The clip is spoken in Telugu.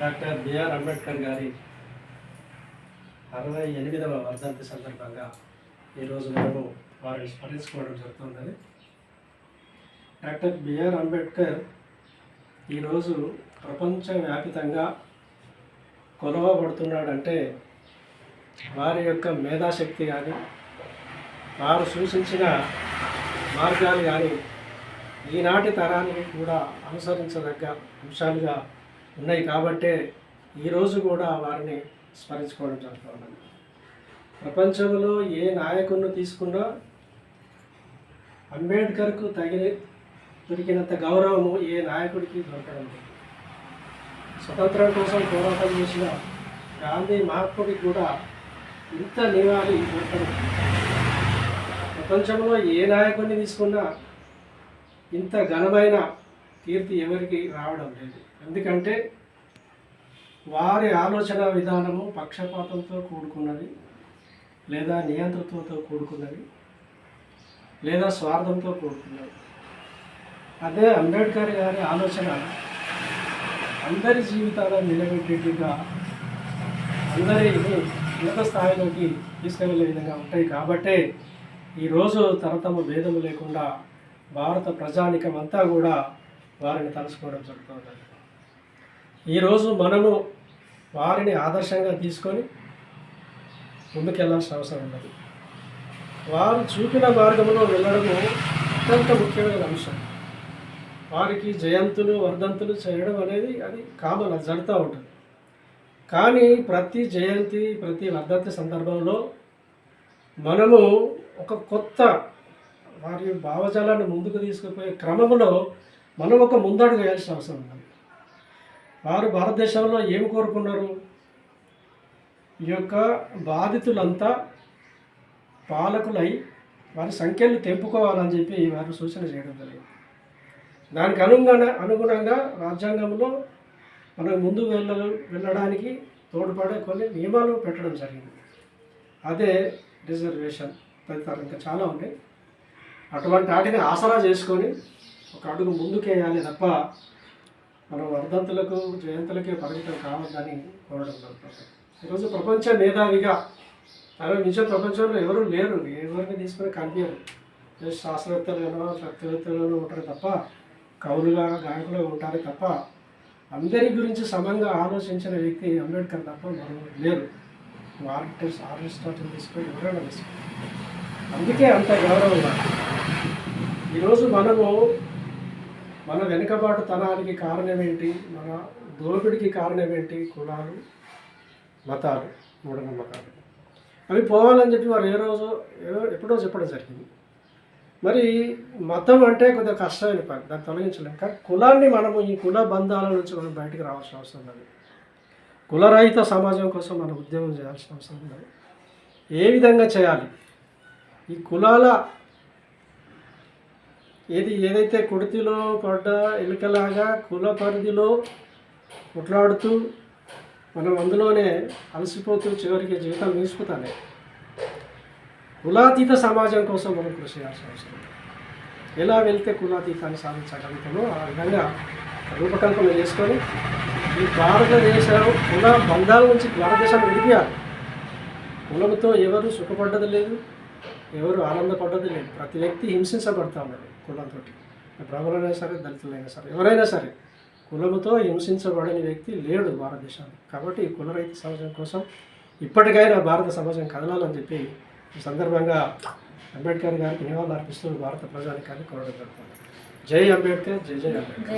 డాక్టర్ బిఆర్ అంబేద్కర్ గారి 68వ వర్ధంతి సందర్భంగా ఈరోజు మనము వారిని స్మరించుకోవడం జరుగుతున్నది. డాక్టర్ బిఆర్ అంబేద్కర్ ఈరోజు ప్రపంచవ్యాపితంగా కొలవబడుతున్నాడంటే వారి యొక్క మేధాశక్తి కానీ వారు సూచించిన మార్గాలు కానీ ఈనాటి తరానికి కూడా అనుసరించదగ్గ అంశాలుగా ఉన్నాయి. కాబట్టే ఈరోజు కూడా వారిని స్మరించుకోవడం జరుగుతుంది. ప్రపంచంలో ఏ నాయకుడిని తీసుకున్నా అంబేద్కర్కు దొరికినంత గౌరవము ఏ నాయకుడికి దొరకడం లేదు. స్వతంత్రం కోసం పోరాటం చేసిన గాంధీ మహాత్ముడికి కూడా ఇంత నివాళి దొరకడం. ప్రపంచంలో ఏ నాయకుడిని తీసుకున్నా ఇంత ఘనమైన కీర్తి ఎవరికి రావడం లేదు. ఎందుకంటే వారి ఆలోచన విధానము పక్షపాతంతో కూడుకున్నది, లేదా నియంతృత్వంతో కూడుకున్నది, లేదా స్వార్థంతో కూడుకున్నది. అదే అంబేద్కర్ గారి ఆలోచన అందరి జీవితాలను నిలబెట్టేట్టుగా అందరిని ఉన్నత స్థాయిలోకి తీసుకెళ్లే విధంగా ఉంటాయి. కాబట్టే ఈరోజు తరతమ భేదము లేకుండా భారత ప్రజానికం అంతా కూడా వారిని తలుసుకోవడం జరుగుతుంది. ఈరోజు మనము వారిని ఆదర్శంగా తీసుకొని ముందుకెళ్లాల్సిన అవసరం ఉన్నది. వారు చూపిన మార్గంలో వెళ్ళడము అత్యంత ముఖ్యమైన అంశం. వారికి జయంతులు వర్ధంతులు చేయడం అనేది అది కామన్, అది జరుగుతూ ఉంటుంది. కానీ ప్రతి జయంతి ప్రతి వర్ధంతి సందర్భంలో మనము ఒక కొత్త వారి భావజాలాన్ని ముందుకు తీసుకుపోయే క్రమంలో మనం ఒక ముందడుగు వేయాల్సిన అవసరం ఉన్నది. వారు భారతదేశంలో ఏం కోరుకున్నారు? ఈ యొక్క బాధితులంతా పాలకులై వారి సంఖ్యలు తెంపుకోవాలని చెప్పి వారు సూచన చేయడం జరిగింది. దానికి అనుగుణంగా రాజ్యాంగంలో మనం ముందు వెళ్ళడానికి తోడ్పడే కొన్ని నియమాలు పెట్టడం జరిగింది. అదే రిజర్వేషన్ తదితర ఇంకా చాలా ఉన్నాయి. అటువంటి వాటిని ఆసరా చేసుకొని ఒక అడుగు ముందుకేయాలి తప్ప మనం వర్ధంతులకు జయంతులకే పరిమితం కావద్దని కోరడం జరుగుతుంది. ఈరోజు ప్రపంచ మేధావిగా నిజ ప్రపంచంలో ఎవరు లేరు, ఎవరిని తీసుకొని కనిపించరు. శాస్త్రవేత్తలుగానో తత్వవేత్తలుగానో ఉంటారు తప్ప, కవులుగా గాయకులుగా ఉంటారు తప్ప, అందరి గురించి సమంగా ఆలోచించిన వ్యక్తి అంబేద్కర్ తప్ప మరొకరు లేరు. ఆర్టిస్ట్ తీసుకొని ఎవరైనా తీసుకొని అందుకే అంత గౌరవంగా ఈరోజు మనము మన వెనుకబాటుతనానికి కారణం ఏంటి? మన దోపిడికి కారణం ఏంటి? కులాలు, మతాలు, మూఢనమ్మకాలు. అవి పోవాలని చెప్పి వారు ఎప్పుడో చెప్పడం జరిగింది. మరి మతం అంటే కొద్దిగా కష్టమైన పని, దాన్ని తొలగించలేము. కానీ కులాన్ని మనము ఈ కుల బంధాల నుంచి మనం బయటికి రావాల్సిన అవసరం ఉంది. కులరహిత సమాజం కోసం మనం ఉద్యమం చేయాల్సిన అవసరం ఉంది. ఏ విధంగా చేయాలి? ఈ కులాల ఏదైతే కుడితిలో పడ్డ ఎలుకలాగా కుల పరిధిలో కొట్లాడుతూ మనం అందులోనే అలసిపోతూ చివరికి జీవితం తీసుకుతానే కులాతీత సమాజం కోసం మనం కృషి చేయాల్సిన అవసరం. ఎలా వెళ్తే కులాతీతాన్ని సాధించగలుగుతామో ఆ విధంగా రూపకల్పన చేసుకొని ఈ భారతదేశం కుల బంధాల నుంచి భారతదేశాన్ని విడిపియాలి. కులంతో ఎవరు సుఖపడ్డది లేదు, ఎవరు ఆనందపడ్డది లేదు. ప్రతి వ్యక్తి హింసించబడతా ఉన్నాడు కులంతో. బ్రాహ్మణులైనా సరే, దళితులైనా సరే, ఎవరైనా సరే కులముతో హింసించబడని వ్యక్తి లేడు భారతదేశంలో. కాబట్టి ఈ కులరహిత సమాజం కోసం ఇప్పటికైనా భారత సమాజం కదలాలని చెప్పి ఈ సందర్భంగా అంబేద్కర్ గారికి నివాళులు అర్పిస్తూ భారత ప్రజానికాన్ని కోరడం జరుగుతుంది. జై అంబేద్కర్, జై జై అంబేద్కర్.